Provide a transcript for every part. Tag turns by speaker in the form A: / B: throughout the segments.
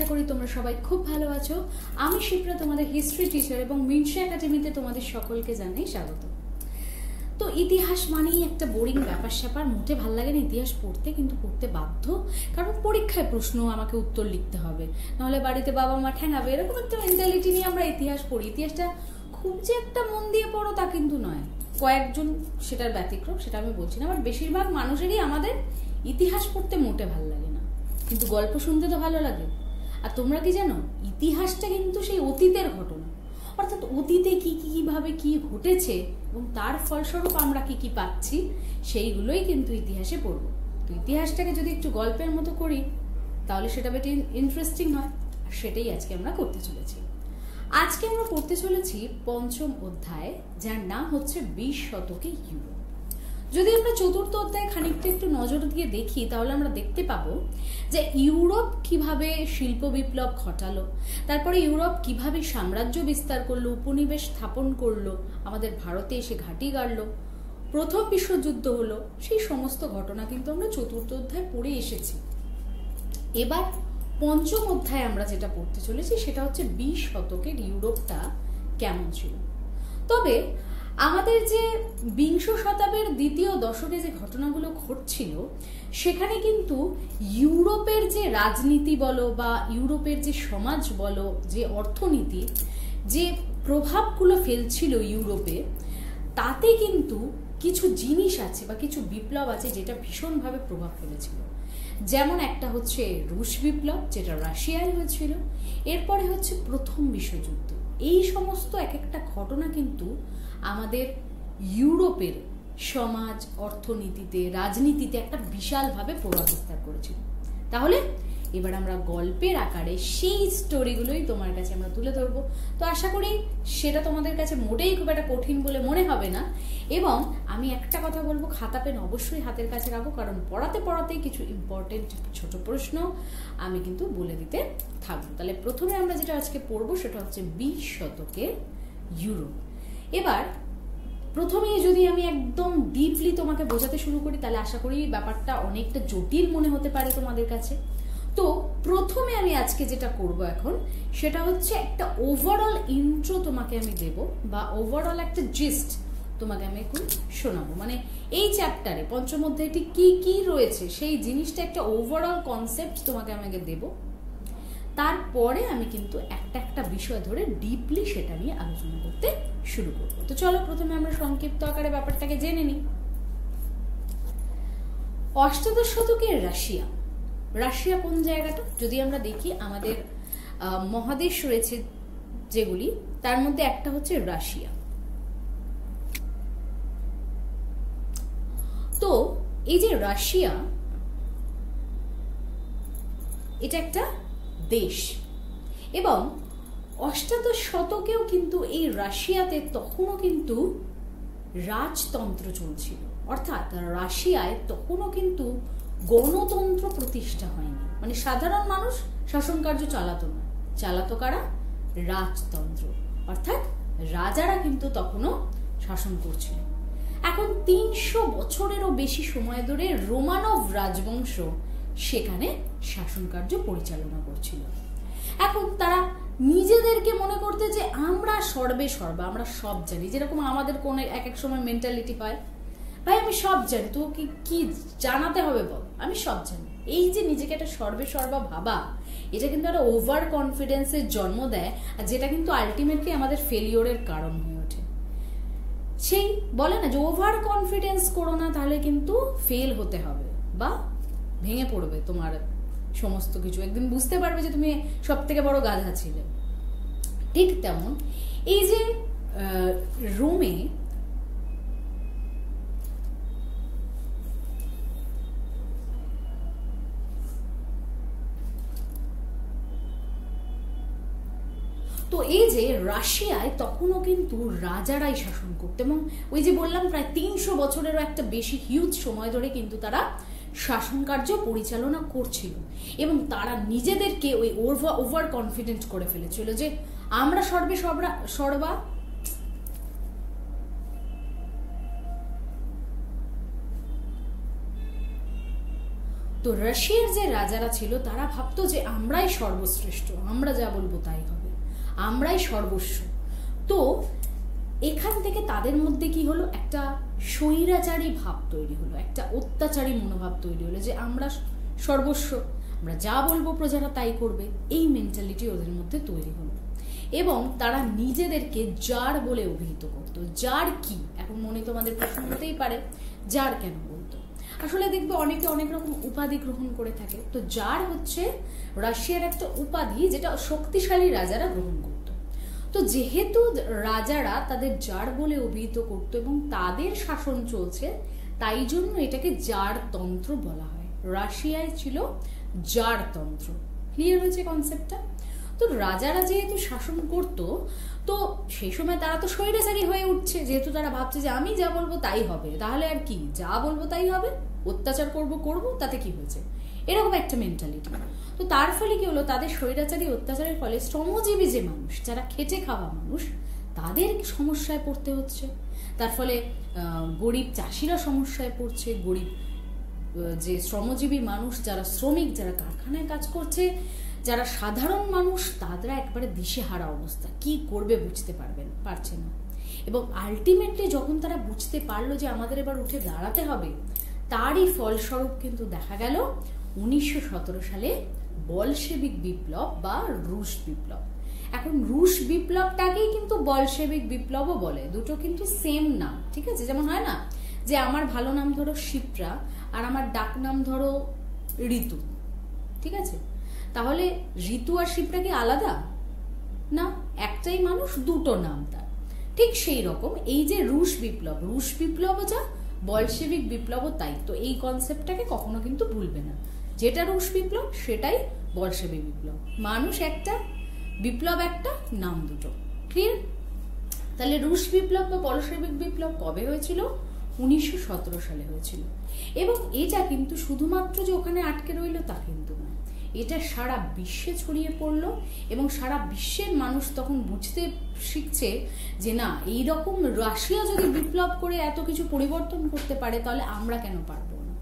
A: আশা করি তোমরা সবাই খুব ভালো আছো। আমি শিপ্রা, তোমাদের হিস্ট্রি টিচার, এবং মিনসা একাডেমিতে তোমাদের সকলকে জানাই স্বাগত। তো ইতিহাস মানেই একটা বোরিং ব্যাপার স্যাপার, মোটে ভাল লাগে না ইতিহাস পড়তে, কিন্তু পড়তে বাধ্য, কারণ পরীক্ষায় প্রশ্ন আমাকে উত্তর লিখতে হবে, নাহলে বাড়িতে বাবা মা ঠ্যাঙাবে, এরকম একটা মেন্টালিটি নিয়ে আমরা ইতিহাস পড়ি। ইতিহাসটা খুব যে একটা মন দিয়ে পড়ো তা কিন্তু নয়, কয়েকজন সেটার ব্যতিক্রম, সেটা আমি বলছি না, বাট বেশিরভাগ মানুষেরই আমাদের ইতিহাস পড়তে মোটে ভালো লাগে না, কিন্তু গল্প শুনতে তো ভালো লাগে। আর তোমরা কি জানো, ইতিহাসটা কিন্তু সেই অতীতের ঘটনা, অর্থাৎ অতীতে কি কিভাবে কি ঘটেছে এবং তার ফলস্বরূপ আমরা কি কি পাচ্ছি, সেইগুলোই কিন্তু ইতিহাসে পড়বো। তো ইতিহাসটাকে যদি একটু গল্পের মতো করি তাহলে সেটা বেশ ইন্টারেস্টিং হয়, আর সেটাই আজকে আমরা করতে চলেছি। আজকে আমরা পড়তে চলেছি পঞ্চম অধ্যায়, যার নাম হচ্ছে 20 শতকে ইউরোপ। যদি আমরা চতুর্থ অধ্যায়ে খানিকটা একটু নজর দিয়ে দেখি তাহলে আমরা দেখতে পাবো যে ইউরোপ কিভাবে শিল্প বিপ্লব ঘটালো, তারপরে ইউরোপ কিভাবে সাম্রাজ্য বিস্তার করলো, উপনিবেশ স্থাপন করলো, আমাদের ভারতে এসে ঘাঁটি গাড়লো, প্রথম বিশ্বযুদ্ধ হলো, সেই সমস্ত ঘটনা কিন্তু আমরা চতুর্থ অধ্যায় পড়ে এসেছি। এবার পঞ্চম অধ্যায়ে আমরা যেটা পড়তে চলেছি সেটা হচ্ছে 20 শতকের ইউরোপটা কেমন ছিল। তবে আমাদের যে বিংশ শতাব্দীর দ্বিতীয় দশকে যে ঘটনাগুলো ঘটছিল সেখানে কিন্তু ইউরোপের যে রাজনীতি বলো বা ইউরোপের যে সমাজ বলো, যে অর্থনীতি, যে প্রভাবগুলো ফেলছিল ইউরোপে, তাতে কিন্তু কিছু জিনিস আছে বা কিছু বিপ্লব আছে যেটা ভীষণভাবে প্রভাব ফেলেছিল। যেমন একটা হচ্ছে রুশ বিপ্লব, যেটা রাশিয়ায় হয়েছিল, এরপরে হচ্ছে প্রথম বিশ্বযুদ্ধ। এই সমস্ত এক একটা ঘটনা কিন্তু আমাদের ইউরোপের সমাজ, অর্থনীতিতে, রাজনীতিতে একটা বিশালভাবে প্রভাব বিস্তার করেছিল। তাহলে এবার আমরা গল্পের আকারে সেই স্টোরিগুলোই তোমার কাছে আমরা তুলে ধরবো। তো আশা করি সেটা তোমাদের কাছে মোটেই খুব একটা কঠিন বলে মনে হবে না। এবং আমি একটা কথা বলবো, খাতা পেন অবশ্যই হাতের কাছে রাখো, কারণ পড়াতে পড়াতেই কিছু ইম্পর্টেন্ট ছোট প্রশ্ন আমি কিন্তু বলে দিতে থাকবো। তাহলে প্রথমে আমরা যেটা আজকে পড়বো সেটা হচ্ছে 20 শতকের ইউরোপ। এবার প্রথমেই যদি আমি একদম ডিপলি তোমাকে বোঝাতে শুরু করি তাহলে আশা করি ব্যাপারটা অনেকটা জটিল মনে হতে পারে তোমাদের কাছে। তো প্রথমে আমি আজকে যেটা করব এখন সেটা হচ্ছে একটা ওভারঅল ইন্ট্রো তোমাকে আমি দেব, বা ওভারঅল একটা জিস্ট তোমাকে আমি এখন শোনাবো। মানে এই চ্যাপ্টারে পঞ্চম অধ্যায়টি কি কি রয়েছে সেই জিনিসটা একটা ওভারঅল কনসেপ্ট তোমাকে আমাকে দেব। তারপরে আমি কিন্তু একটা একটা বিষয় ধরে ডিপলি সেটা নিয়ে আলোচনা করতে শুরু করব। তো চলো প্রথমে আমরা সংক্ষিপ্ত আকারে ব্যাপারটাকে জেনে নিই। অষ্টাদশ শতকের রাশিয়া। রাশিয়া কোন জায়গাটা যদি আমরা দেখি, আমাদের মহাদেশ রয়েছে যেগুলি, তার মধ্যে একটা হচ্ছে রাশিয়া। তো এই যে রাশিয়া, এটা একটা দেশ, এবং অষ্টাদশ শতকেও কিন্তু এই রাশিয়াতে তখনও কিন্তু রাজতন্ত্র চলছিল, অর্থাৎ রাশিয়ায় তখনও কিন্তু গণতন্ত্র প্রতিষ্ঠা হয়নি। মানে সাধারণ মানুষ শাসন কার্য চালাতো না, চালাতো কারা? রাজতন্ত্র, অর্থাৎ রাজারা কিন্তু তখনও শাসন করছিল। এখন 300 বছরেরও বেশি সময় ধরে রোমানভ রাজবংশ সেখানে শাসন কার্য পরিচালনা করছিল। এখন তারা নিজেদেরকে মনে করতে যে আমরা সর্বে সর্বা, আমরা সব জানি, যেরকম আমাদের কোন এক এক সময় মেন্টালিটি হয়, ভাই আমি সব জানি, তো কি জানাতে হবে বল, আমি সব জানি। এই যে নিজেকে একটা সর্বে সর্বা ভাবা, এটা কিন্তু একটা ওভার কনফিডেন্সের জন্ম দেয়, আর যেটা কিন্তু আলটিমেটলি আমাদের ফেলিওরের কারণ হয়ে ওঠে। সেই বলে না যে ওভার কনফিডেন্স করো না, তাহলে কিন্তু ফেল হতে হবে বা ভেঙে পড়বে তোমার সমস্ত কিছু, একদিন বুঝতে পারবে যে তুমি সব থেকে বড় গাধা ছিলে। ঠিক তেমন এই যে রোমে তো এই যে রাশিয়ায় তখনও কিন্তু রাজারাই শাসন করত, এবং ওই যে বললাম প্রায় 300 বছরেরও একটা বেশি হিউজ সময় ধরে কিন্তু তারা শাসন কার্য পরিচালনা করছিল, এবং তারা নিজেদেরকে ওই ওভার কনফিডেন্ট করে ফেলেছিল যে আমরা সর্বে সর্বা। তো রাশিয়ার যে রাজারা ছিল তারা ভাবতো যে আমরাই সর্বশ্রেষ্ঠ, আমরা যা বলবো তাই হবে, আমরাই সর্বস্ব। তো এখান থেকে তাদের মধ্যে কি হলো, একটা স্বৈরাচারী ভাব তৈরি হলো, একটা অত্যাচারী মনোভাব তৈরি হলো, যে আমরা সর্বস্ব, আমরা যা বলবো প্রজারা তাই করবে, এই মেন্টালিটি ওদের মধ্যে তৈরি হলো। এবং তারা নিজেদেরকে জার বলে অভিহিত করতো। জার কি, এখন মনে তোমাদের প্রশ্ন হতেই পারে, জার কেন বলতো? আসলে দেখবে অনেকে অনেক রকম উপাধি গ্রহণ করে থাকে। তো জার হচ্ছে রাশিয়ার একটা উপাধি যেটা শক্তিশালী রাজারা গ্রহণ করত। তো যেহেতু রাজারা তাদের জার বলে অভিহিত করতো এবং তাদের শাসন চলছে, তাই জন্য এটাকে জারতন্ত্র বলা হয়। রাশিয়ায় ছিল জারতন্ত্র। ক্লিয়ার হয়েছে কনসেপ্টটা? তো রাজারা যেহেতু শাসন করত, তো সেই সময় তারা তো স্বৈরাচারী হয়ে উঠছে, যেহেতু তারা ভাবছে যে আমি যা বলবো তাই হবে, তাহলে আর কি, যা বলবো তাই হবে, অত্যাচার করব তাতে কি হয়েছে, এরকম একটা মেন্টালিটি। তো তার ফলে কি হলো, তাদের স্বৈরাচারী অত্যাচারের ফলে শ্রমজীবী যে মানুষ, যারা খেটে খাওয়া মানুষ, তাদের সমস্যায় পড়তে হচ্ছে। তার ফলে গরিব চাষিরা সমস্যায় পড়ছে, গরিব যে শ্রমজীবী মানুষ, যারা শ্রমিক, যারা কারখানায় কাজ করছে, যারা সাধারণ মানুষ, তারা একবারে দিশেহারা অবস্থা, কি করবে বুঝতে পারছে না। এবং আলটিমেটলি যখন তারা বুঝতে পারলো যে আমাদের এবার উঠে দাঁড়াতে হবে, তারই ফলস্বরূপ কিন্তু দেখা গেল 1917 সালে বলশেভিক বিপ্লব বা রুশ বিপ্লব। এখন রুশ বিপ্লবটাকেই কিন্তু বলশেভিক বিপ্লবও বলে, দুটো কিন্তু সেম নাম, ঠিক আছে? যেমন হয় না যে আমার ভালো নাম ধরো শিপ্রা আর আমার ডাক নাম ধরো ঋতু, ঠিক আছে? তাহলে ঋতু আর শিপ্রা কি আলাদা? না, একটাই মানুষ, দুটো নাম তার। ঠিক সেই রকম এই যে রুশ বিপ্লবও যা, বলশেভিক বিপ্লবও তাই। তো এই কনসেপ্টটাকে কখনো কিন্তু ভুলবে না, যেটা রুশ বিপ্লব সেটাই বলশেভিক বিপ্লব, মানুষ একটা, বিপ্লব একটা, নাম দুটো। ক্লিয়ার? তাহলে রুশ বিপ্লব বা বলশেভিক বিপ্লব কবে হয়েছিল? 1917 সালে হয়েছিল। এবং এটা কিন্তু শুধুমাত্র যে ওখানে আটকে রইল তা কিন্তু না, এটা সারা বিশ্বে ছড়িয়ে পড়লো এবং সারা বিশ্বের মানুষ তখন বুঝতে শিখছে যে না, এইরকম রাশিয়া যদি বিপ্লব করে এত কিছু পরিবর্তন করতে পারে, তাহলে আমরা কেন পারবো না।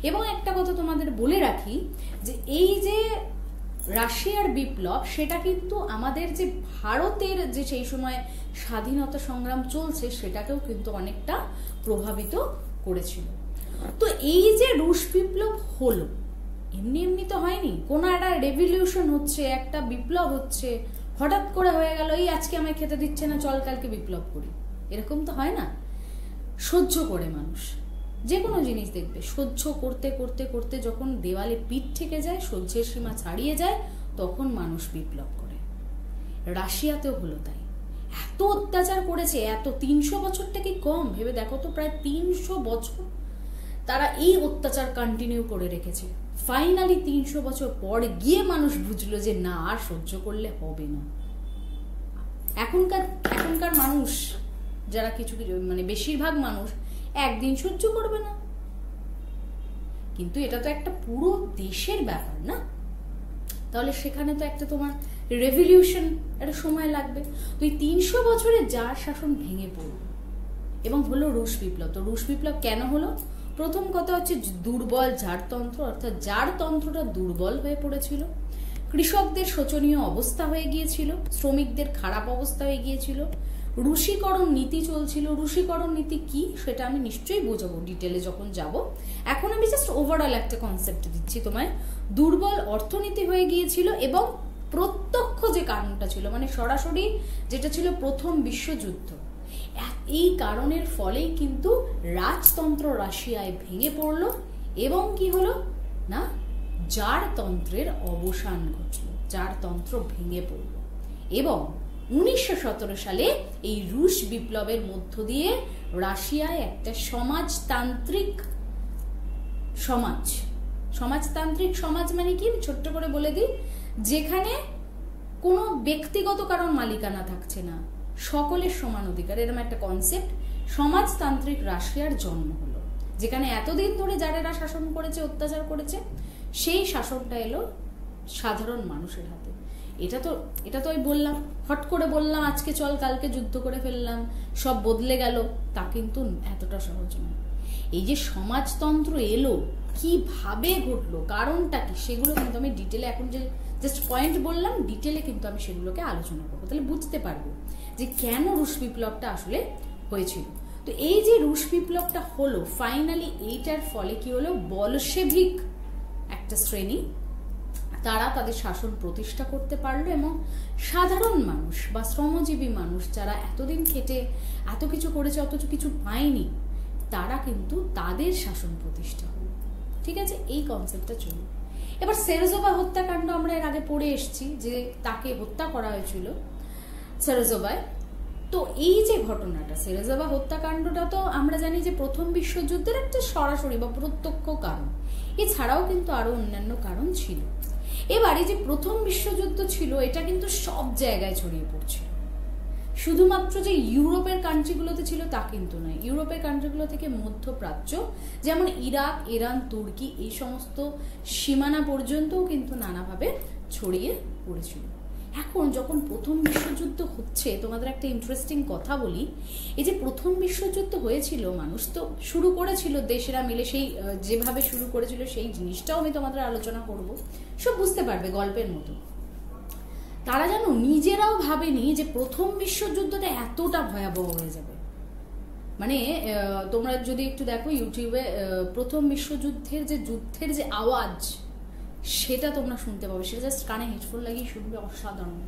A: এবং একটা কথা তোমাদের বলে রাখি, যে এই যে রাশিয়ার বিপ্লব, সেটা কিন্তু আমাদের যে ভারতের যে সেই সময় স্বাধীনতা সংগ্রাম চলছে, সেটাকেও কিন্তু অনেকটা প্রভাবিত করেছিল। তো এই যে রুশ বিপ্লব হলো, এমনি এমনি তো হয়নি, কোনো একটা রেভলিউশন হচ্ছে, একটা বিপ্লব হচ্ছে, হঠাৎ করে হয়ে গেল এই আজকে আমায় খেতে দিচ্ছে না, চল কালকে বিপ্লব করি, এরকম তো হয় না। সহ্য করে মানুষ যে কোনো জিনিস দেখবে, সহ্য করতে করতে করতে যখন দেওয়ালে পিঠ ঠেকে যায়, সহ্যের সীমা ছাড়িয়ে যায়, তখন মানুষ বিপ্লব করে। রাশিয়াতেও হলো তাই। এত অত্যাচার করেছে, এত 300 বছরটা কি কম? ভেবে দেখো তো, প্রায় 300 বছর তারা এই অত্যাচার কন্টিনিউ করে রেখেছে। ফাইনালি 300 বছর পর গিয়ে মানুষ বুঝলো যে না, আর সহ্য করলে হবে না। এখনকার মানুষ যারা কিছু মানে বেশিরভাগ মানুষ একদিন সহ্য করবে না, কিন্তু এটা তো একটা পুরো দেশের ব্যাপার না, তাহলে সেখানে তো একটা তোমার রেভলিউশন একটা সময় লাগবে। তো এই 300 বছরে জার শাসন ভেঙে পড়ল এবং হলো রুশ বিপ্লব। তো রুশ বিপ্লব কেন হলো? প্রথম কথা হচ্ছে দুর্বল জারতন্ত্র, অর্থাৎ জারতন্ত্রটা দুর্বল হয়ে পড়েছিল, কৃষকদের শোচনীয় অবস্থা হয়ে গিয়েছিল, শ্রমিকদের খারাপ অবস্থা হয়ে গিয়েছিল, রুশীকরণ নীতি চলছিল। রুশীকরণ নীতি কি সেটা আমি নিশ্চয়ই বোঝাবো ডিটেলে যখন যাব। এখন আমি জাস্ট ওভারঅল একটা কনসেপ্ট দিচ্ছি তোমায়। দুর্বল অর্থনীতি হয়ে গিয়েছিল এবং প্রত্যক্ষ যে কারণটা ছিল, মানে সরাসরি যেটা ছিল প্রথম বিশ্বযুদ্ধ, এই কারণের ফলেই কিন্তু রাজতন্ত্র রাশিয়ায় ভেঙে পড়ল এবং কি হলো না, জারতন্ত্রের অবসান ঘটল, জারতন্ত্র ভেঙে পড়ল। এবং 1917 সালে এই রুশ বিপ্লবের মধ্য দিয়ে রাশিয়ায় একটা সমাজতান্ত্রিক সমাজ মানে কি ছোট্ট করে বলে দিই, যেখানে কোনো ব্যক্তিগত কারণ মালিকানা থাকছে না, সকলের সমান অধিকার, এরকম একটা কনসেপ্ট সমাজতান্ত্রিক রাশিয়ার জন্ম হলো। যেখানে এতদিন ধরে যারা শাসন করেছে, অত্যাচার করেছে, সেই শাসনটা এলো সাধারণ মানুষের হাতে। এটা তো আমি বললাম, হট করে বললাম আজকে চল কালকে যুদ্ধ করে ফেললাম, সব বদলে গেল, তা কিন্তু এতটা সহজ নয়। এই যে সমাজতন্ত্র এলো কিভাবে ঘটলো, কারণটা কি, সেগুলো কিন্তু আমি ডিটেলে এখন যে জাস্ট পয়েন্ট বললাম, ডিটেলে কিন্তু আমি সেগুলোকে আলোচনা করবো, তাহলে বুঝতে পারবো যে কেন রুশ বিপ্লবটা আসলে হয়েছিল। তো এই যে রুশ বিপ্লবটা হলো, ফাইনালি এইটার ফলে কি হলো, বলশেভিক একটা শ্রেণী তারা তাদের শাসন প্রতিষ্ঠা করতে পারলো, এবং সাধারণ মানুষ বা শ্রমজীবী মানুষ যারা এতদিন খেটে এত কিছু করেছে অথচ কিছু পায়নি, তারা কিন্তু তাদের শাসন প্রতিষ্ঠা হলো। ঠিক আছে, এই কনসেপ্টটা চলল। এবার সেরোজোভা হত্যাকাণ্ড আমরা এর আগে পড়ে এসেছি যে তাকে হত্যা করা হয়েছিল সেরোজোভায়। তো এই যে ঘটনাটা, সেরোজোভা হত্যাকাণ্ডটা তো আমরা জানি যে প্রথম বিশ্বযুদ্ধের একটা সরাসরি বা প্রত্যক্ষ কারণ, এছাড়াও কিন্তু আরো অন্যান্য কারণ ছিল। এবার এই যে প্রথম বিশ্বযুদ্ধ ছিল, এটা কিন্তু সব জায়গায় ছড়িয়ে পড়ছিল, শুধুমাত্র যে ইউরোপের কান্ট্রিগুলোতে ছিল তা কিন্তু নয়। ইউরোপের কান্ট্রিগুলো থেকে মধ্যপ্রাচ্য, যেমন ইরাক, ইরান, তুর্কি, এই সমস্ত সীমানা পর্যন্তও কিন্তু নানাভাবে ছড়িয়ে পড়েছিল। এখন যখন প্রথম বিশ্বযুদ্ধ হচ্ছে, তোমাদের একটা ইন্টারেস্টিং কথা বলি, এই যে প্রথম বিশ্বযুদ্ধ হয়েছিল, মানুষ তো শুরু করেছিল দেশেরা মিলে, সেই যেভাবে শুরু করেছিল সেই জিনিসটাও আমি তোমাদের আলোচনা করব, সব বুঝতে পারবে গল্পের মতো। তারা জানো নিজেরাও ভাবেনি যে প্রথম বিশ্বযুদ্ধটা এতটা ভয়াবহ হয়ে যাবে। মানে তোমরা যদি একটু দেখো ইউটিউবে, প্রথম বিশ্বযুদ্ধের যে আওয়াজ সেটা তোমরা শুনতে পাবে, সেটা জাস্ট কানে হেডফোন লাগিয়ে শুনবে, অসাধারণ,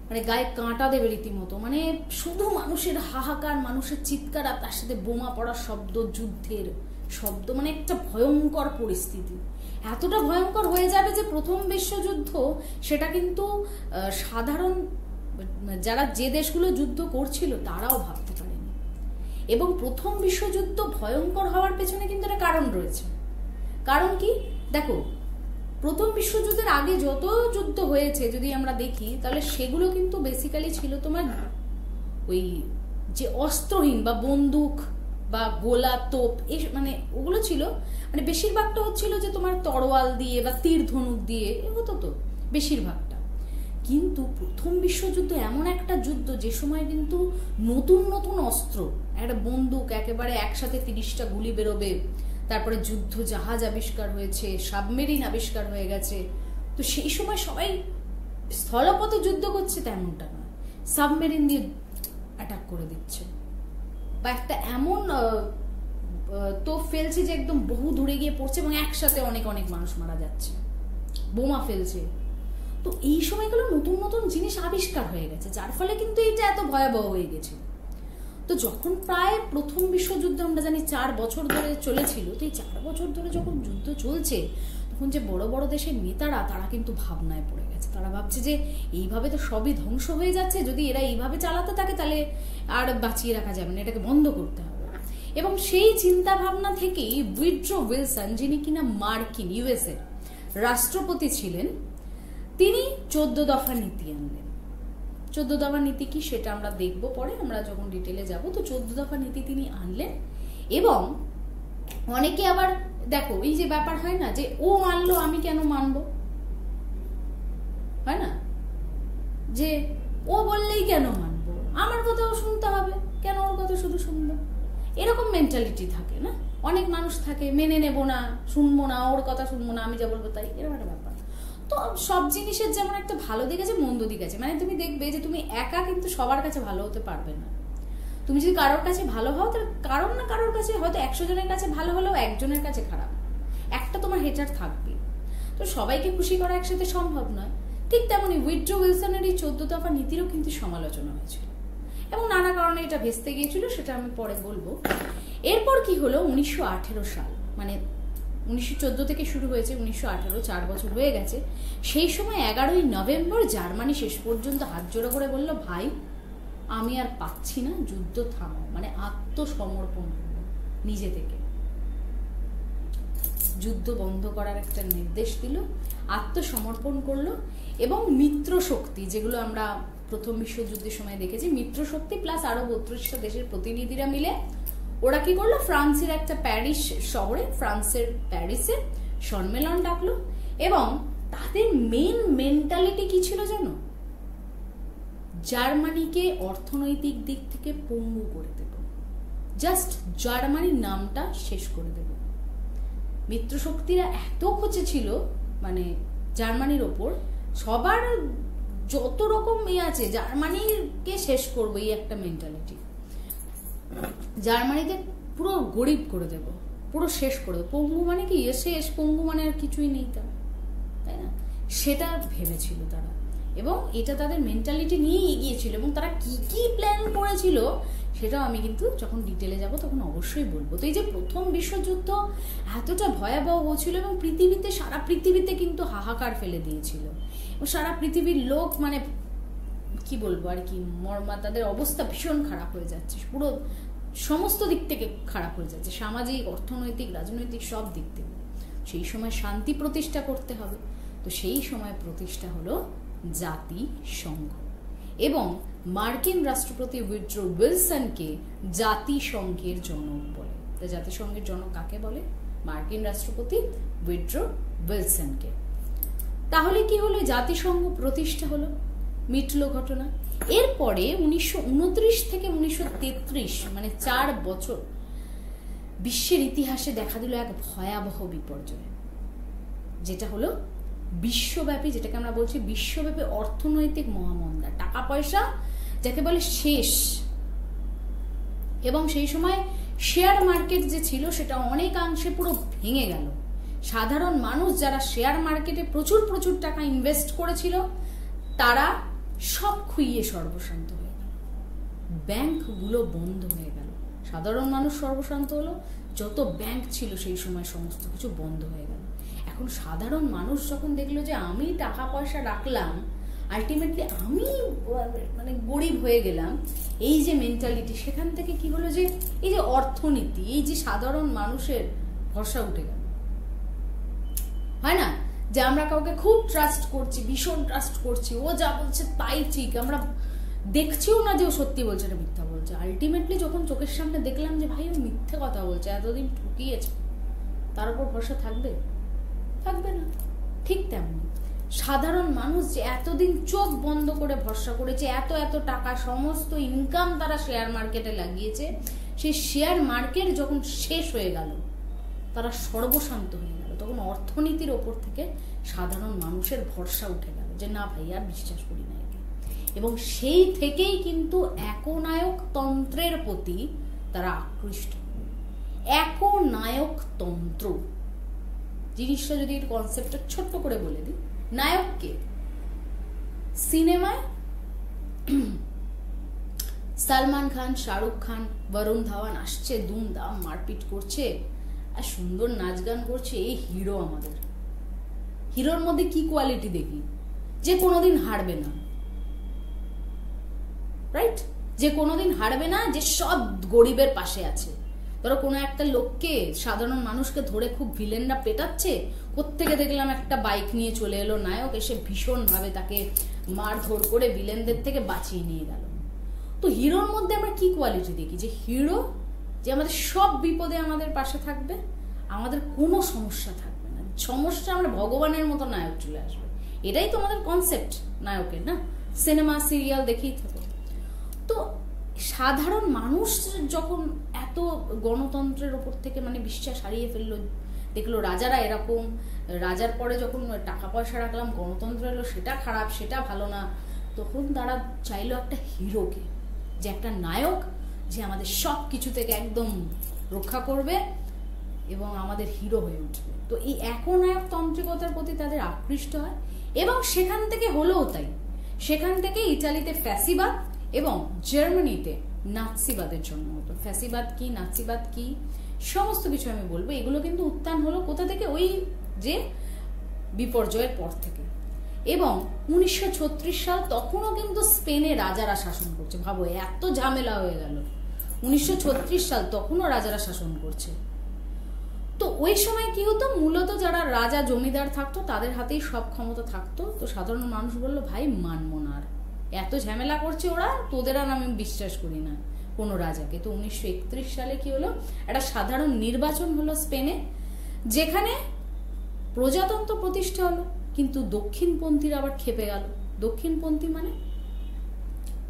A: মানে গায়ে কাঁটা দেবে রীতিমতো। মানে শুধু মানুষের হাহাকার, মানুষের চিৎকার, আর তার সাথে বোমা পড়ার শব্দ, যুদ্ধের শব্দ, মানে একটা ভয়ঙ্কর পরিস্থিতি। এতটা ভয়ঙ্কর হয়ে যাবে যে প্রথম বিশ্বযুদ্ধ সেটা কিন্তু সাধারণ যারা যে দেশগুলো যুদ্ধ করছিল তারাও ভাবতে পারেনি। এবং প্রথম বিশ্বযুদ্ধ ভয়ঙ্কর হওয়ার পেছনে কিন্তু একটা কারণ রয়েছে। কারণ কি, দেখো প্রথম বিশ্বযুদ্ধের আগে যত যুদ্ধ হয়েছে যদি আমরা দেখি, তাহলে সেগুলো কিন্তু বেসিক্যালি ছিল তোমার ওই যে অস্ত্রহীন বা বন্দুক বা গোলা, তোপ, এই মানে ওগুলো ছিল, মানে বেশিরভাগটা হচ্ছিল যে তোমার তরোয়াল দিয়ে বা তীর ধনুক দিয়ে হতো তো বেশিরভাগটা। কিন্তু প্রথম বিশ্বযুদ্ধ এমন একটা যুদ্ধ যে সময় কিন্তু নতুন নতুন অস্ত্র, একটা বন্দুক একেবারে একসাথে 30টা গুলি বেরোবে, তারপরে যুদ্ধ জাহাজ আবিষ্কার হয়েছে, সাবমেরিন আবিষ্কার হয়ে গেছে। তো সেই সময় সবাই স্থলপথে যুদ্ধ করছে তেমনটা না, সাবমেরিন দিয়ে অ্যাটাক করে দিচ্ছে, বা একটা এমন তোপ ফেলছে যে একদম বহু দূরে গিয়ে পড়ছে এবং একসাথে অনেক অনেক মানুষ মারা যাচ্ছে, বোমা ফেলছে। তো এই সময়গুলো নতুন নতুন জিনিস আবিষ্কার হয়ে গেছে, যার ফলে কিন্তু এটা এত ভয়াবহ হয়ে গেছে। তো যখন প্রায় প্রথম বিশ্বযুদ্ধ আমরা জানি 4 বছর ধরে চলেছিল, তো এই 4 বছর ধরে যখন যুদ্ধ চলছে, তখন যে বড় বড় দেশের নেতারা তারা কিন্তু ভাবনায় পড়ে গেছে। তারা ভাবছে যে এইভাবে তো সবই ধ্বংস হয়ে যাচ্ছে, যদি এরা এইভাবে চালাতে থাকে তাহলে আর বাঁচিয়ে রাখা যাবে না, এটাকে বন্ধ করতে হবে। এবং সেই চিন্তা ভাবনা থেকেই উইড্রো উইলসন, যিনি কিনা মার্কিন ইউএসএ রাষ্ট্রপতি ছিলেন, তিনি 14 দফা নীতি আনলেন। 14 দফা নীতি কি সেটা আমরা দেখবো পরে, আমরা যখন ডিটেলে যাব। তো 14 দফা নীতি তিনি আনলেন। এবং অনেকে আবার দেখো এই যে ব্যাপার হয় না যে ও মানলো আমি কেন মানবো, হয় না, যে ও বললেই কেন মানবো, আমার কথাও শুনতে হবে, কেন ওর কথা শুধু শুনবো, এরকম মেন্টালিটি থাকে না, অনেক মানুষ থাকে, মেনে নেবো না, শুনবো না, ওর কথা শুনবো না, আমি যা বলবো তাই, এরকম একটা ব্যাপার। তো সব জিনিসের যেমন একটা ভালো দিক আছে মন্দ দিক আছে, মানে তুমি দেখবে যে তুমি একা কিন্তু সবার কাছে ভালো হতে পারবে না। তুমি যদি কারোর কাছে ভালো হও, তাহলে কারোর না কারোর কাছে হয়তো 100 জনের কাছে ভালো হলেও একজনের কাছে খারাপ, একটা তোমার হেটার থাকবে। তো সবাইকে খুশি করা একসাথে সম্ভব নয়। ঠিক তেমনি উইড্রো উইলসনের এই 14 দফা নীতিরও কিন্তু সমালোচনা হয়েছিল এবং নানা কারণে এটা ভেস্তে গিয়েছিল, সেটা আমি পরে বলবো। এরপর কি হলো, 1918 সাল, মানে 1914 থেকে শুরু হয়েছে, 1918, 4 বছর হয়ে গেছে। সেই সময় 11ই নভেম্বর জার্মানি শেষ পর্যন্ত হাত জোড়ো করে বলল, ভাই আমি আর পাচ্ছি না, যুদ্ধ থামাও, মানে আত্মসমর্পণ করলো নিজে থেকে, যুদ্ধ বন্ধ করার একটা নির্দেশ দিল, আত্মসমর্পণ করলো। এবং মিত্র শক্তি, যেগুলো আমরা প্রথম বিশ্বযুদ্ধের সময় দেখেছি, মিত্র শক্তি প্লাস আরো 32টা দেশের প্রতিনিধিরা মিলে ওরা কি করলো, ফ্রান্সের একটা প্যারিস শহরে, ফ্রান্সের প্যারিসে সম্মেলন ডাকলো। এবং তাদের মেন মেন্টালিটি কি ছিল জানো, জার্মানিকে অর্থনৈতিক দিক থেকে পঙ্গু করে দেব, জাস্ট জার্মানির নামটা শেষ করে দেব। মিত্রশক্তিরা এত খোঁচে ছিল মানে জার্মানির ওপর, সবার যত রকম আছে জার্মানিকে শেষ করবো, এই একটা মেন্টালিটি। জার্মানিকে পুরো গরিব করে দেব, পুরো শেষ করে দেবো। পঙ্গু মানে কি শেষ, পঙ্গু মানে আর কিছুই নেই তাই না, সেটা ভেবেছিল তারা, এবং এটা তাদের মেন্টালিটি নিয়ে এগিয়েছিল। এবং তারা কি কি প্ল্যান করেছিল সেটাও আমি কিন্তু যখন ডিটেলে যাব তখন অবশ্যই বলবো। তো এই যে প্রথম বিশ্বযুদ্ধ এতটা ভয়াবহ হয়েছিল এবং পৃথিবীতে, সারা পৃথিবীতে কিন্তু হাহাকার ফেলে দিয়েছিল, এবং সারা পৃথিবীর লোক মানে কি বলবো আর কি, তাদের অবস্থা ভীষণ খারাপ হয়ে যাচ্ছে, পুরো সমস্ত দিক থেকে খারাপ হয়ে যাচ্ছে, সামাজিক, অর্থনৈতিক, রাজনৈতিক সব দিক থেকে। সেই সময় শান্তি প্রতিষ্ঠা করতে হবে। তো সেই সময় প্রতিষ্ঠা হলো জাতিসংঘ, এবং মার্কিন রাষ্ট্রপতি উইড্রো উইলসনকে জাতিসংঘের জনক বলে। তো জাতিসংঘের জনক কাকে বলে? মার্কিন রাষ্ট্রপতি উইড্রো উইলসনকে। তাহলে কি হলো? জাতিসংঘ প্রতিষ্ঠা হলো, মিটলো ঘটনা। এরপরে 1929 থেকে 1933 মানে 4 বছর বিশ্বের ইতিহাসে দেখা দিল এক ভয়াবহ বিপর্যয়, যেটা হলো বিশ্বব্যাপী, যেটাকে আমরা বলছি বিশ্বব্যাপী অর্থনৈতিক মহামন্দা, টাকা পয়সা যাকে বলে শেষ। এবং সেই সময় শেয়ার মার্কেট যে ছিল সেটা অনেকাংশে পুরো ভেঙে গেল। সাধারণ মানুষ যারা শেয়ার মার্কেটে প্রচুর প্রচুর টাকা ইনভেস্ট করেছিল তারা সব খুইয়ে সর্বশান্ত হয়ে গেল, ব্যাংকগুলো বন্ধ হয়ে গেল, সাধারণ মানুষ সর্বশান্ত হলো, যত ব্যাংক ছিল সেই সময় সমস্ত কিছু বন্ধ হয়ে গেল। এখন সাধারণ মানুষ যখন দেখলো যে আমি টাকা পয়সা রাখলাম, আলটিমেটলি আমি মানে গরিব হয়ে গেলাম, এই যে মেন্টালিটি, সেখান থেকে কি হলো যে এই যে অর্থনীতি, এই যে সাধারণ মানুষের ভরসা উঠে গেল। হয় না যে আমরা কাউকে খুব ট্রাস্ট করছি, ভীষণ ট্রাস্ট করছি, ও যা বলছে তাই ঠিক, আমরা দেখছিও না যে ও সত্যি বলছে না মিথ্যা বলছে। আলটিমেটলি যখন চোখের সামনে দেখলাম যে ভাই ও মিথ্যে কথা বলছে, এতদিন ঠকিয়েছে, তার উপর ভরসা থাকবে? থাকবে না। ঠিক তেমনি সাধারণ মানুষ যে এতদিন চোখ বন্ধ করে ভরসা করেছে, এত এত টাকা সমস্ত ইনকাম তারা শেয়ার মার্কেটে লাগিয়েছে, সেই শেয়ার মার্কেট যখন শেষ হয়ে গেল, তারা সর্বশান্ত হয়ে গেল। তখন অর্থনীতির ওপর থেকে সাধারণ মানুষের ভরসা উঠে গেল যে না ভাই আর বিশ্বাস করি না একে। এবং সেই থেকেই কিন্তু একনায়ক তন্ত্রের প্রতি তারা আকৃষ্ট। একনায়ক তন্ত্র জিনিসটা যদি একটু কনসেপ্টটা ছোট্ট করে বলে দিই, নায়ককে সিনেমায় সালমান খান, শাহরুখ খান, বরুণ ধাওয়ান আসছে, দুমদাম মারপিট করছে আর সুন্দর নাচ গান করছে, এই হিরো আমাদের। হিরোর মধ্যে কি কোয়ালিটি দেখি? যে কোনোদিন হারবে না, রাইট? যে কোনোদিন হারবে না, যে সব গরিবের পাশে আছে। ধরো কোনো একটা লোককে, সাধারণ মানুষকে ধরে খুব ভিলেনরা পেটাচ্ছে, কোত্থেকে দেখলাম একটা বাইক নিয়ে চলে এলো নায়ক, এসে ভীষণ ভাবে তাকে মারধর করে ভিলেনদের থেকে বাঁচিয়ে নিয়ে গেল। তো হিরোর মধ্যে আমরা কি কোয়ালিটি দেখি? যে হিরো যে আমাদের সব বিপদে আমাদের পাশে থাকবে, আমাদের কোনো সমস্যা থাকবে না, সমস্যা আমরা ভগবানের মতো নায়ক চলে আসবে। এটাই তো আমাদের কনসেপ্ট নায়কের, না? সিনেমা সিরিয়াল দেখেই থাকো। তো সাধারণ মানুষ যখন এত গণতন্ত্রের ওপর থেকে মানে বিশ্বাস হারিয়ে ফেললো, দেখলো রাজারা এরকম, রাজার পরে যখন টাকা পয়সা রাখলাম, গণতন্ত্র এলো, সেটা খারাপ, সেটা ভালো না, তখন তারা চাইলো একটা হিরোকে, যে একটা নায়ক যে আমাদের সব কিছু থেকে একদম রক্ষা করবে এবং আমাদের হিরো হয়ে উঠবে। তো এই একনায়ক তান্ত্রিকতার প্রতি তাদের আকৃষ্ট হয়, এবং সেখান থেকে হলেও তাই, সেখান থেকে ইটালিতে ফ্যাসিবাদ এবং জার্মানিতে নাৎসিবাদের জন্ম হতো। ফ্যাসিবাদ কি, নাৎসিবাদ কি, সমস্ত কিছু আমি বলবো। এগুলো কিন্তু উত্থান হলো কোথা থেকে? ওই যে বিপর্যয়ের পর থেকে। এবং 1936 সাল, তখনও কিন্তু স্পেনে রাজারা শাসন করছে। ভাবো এত ঝামেলা হয়ে গেল, 1936 সাল তখনও রাজারা শাসন করছে। তো ওই সময় কি হতো? মূলত যারা রাজা জমিদার থাকতো তাদের হাতেই সব ক্ষমতা থাকতো। তো সাধারণ মানুষ বললো ভাই মানবো না, আর এত ঝামেলা করছে ওরা, তোদের আর আমি বিশ্বাস করি না কোনো রাজাকে। তো 1931 সালে কি হলো? একটা সাধারণ নির্বাচন হলো স্পেনে, যেখানে প্রজাতন্ত্র প্রতিষ্ঠা হলো। কিন্তু দক্ষিণপন্থীরা আবার খেপে গেল। দক্ষিণপন্থী মানে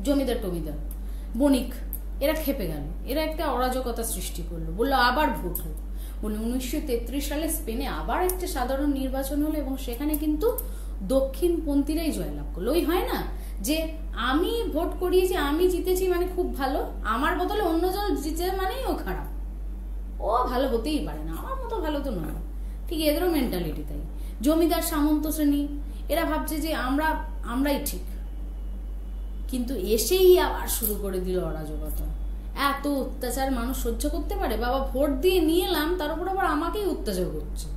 A: জমিদার টমিদার, বণিক, এরা খেপে গেল, এরা একটা অরাজকতা সৃষ্টি করলো, বললো আবার ভোট হোক। বলে 1933 সালে স্পেনে আবার একটা সাধারণ নির্বাচন হলো এবং সেখানে কিন্তু দক্ষিণপন্থীরাই জয়লাভ করলো। ওই হয় না যে আমি ভোট করিয়েছি, আমি জিতেছি মানে খুব ভালো, আমার বদলে অন্য জন জিতে মানেই ও খারাপ, ও ভালো হতেই পারে না, আমার মতো ভালো তো নয়। ঠিক এদেরও মেন্টালিটি তাই। জমিদার সামন্ত শ্রেণী এরা ভাবছে যে আমরাই ঠিক, কিন্তু এসেই আবার শুরু করে দিল অরাজকতা। এত অত্যাচার মানুষ সহ্য করতে পারে? বাবা ভোট দিয়ে নিয়ে এলাম, তার উপর আবার আমাকেই অত্যাচার করছে,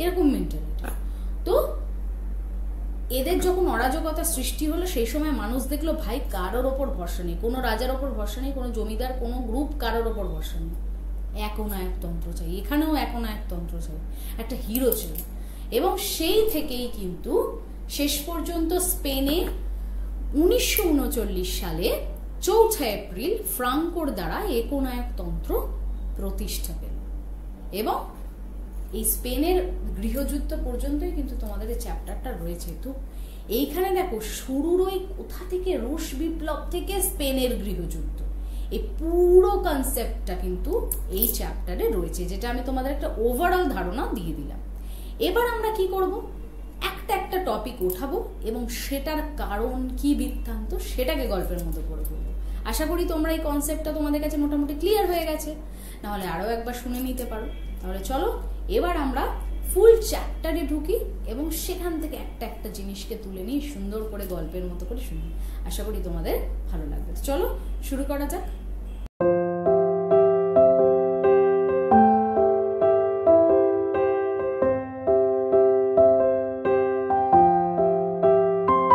A: এরকম মেন্টালিটি। তো এদের যখন অরাজকতা সৃষ্টি হলো সেই সময় মানুষ দেখলো ভাই কারোর ওপর ভরসা নেই, কোনো রাজার ওপর ভরসা নেই, কোনো জমিদার, কোনো গ্রুপ, কারোর ওপর ভরসা নেই। একনায়কতন্ত্র চাই, এখানেও একনায়কতন্ত্র চাই, একটা হিরো চাই। এবং সেই থেকেই কিন্তু শেষ পর্যন্ত স্পেনে 1939 সালে 4 এপ্রিল ফ্রাঙ্কোর দ্বারা একনায়কতন্ত্র প্রতিষ্ঠা পেল। এবং এই স্পেনের গৃহযুদ্ধ পর্যন্তই কিন্তু তোমাদের এই চ্যাপ্টারটা রয়েছে। তো এইখানে দেখো শুরুর ওই কোথা থেকে, রুশ বিপ্লব থেকে স্পেনের গৃহযুদ্ধ, এই পুরো কনসেপ্টটা কিন্তু এই চ্যাপ্টারে রয়েছে, যেটা আমি তোমাদের একটা ওভারঅল ধারণা দিয়ে দিলাম। এবার আমরা কি করব, একটা টপিক উঠাবো এবং সেটার কারণ কি, বৃত্তান্ত, সেটাকে গল্পের মতো করে বলবো। আশা করি তোমরা এই কনসেপ্টটা তোমাদের কাছে মোটামুটি ক্লিয়ার হয়ে গেছে, নাহলে আরও একবার শুনে নিতে পারো। তাহলে চলো এবার আমরা ফুল চ্যাপ্টারে ঢুকি এবং সেখান থেকে একটা জিনিসকে তুলে নিই, সুন্দর করে গল্পের মতো করে শুনি। আশা করি তোমাদের ভালো লাগবে। চলো শুরু করা যাক।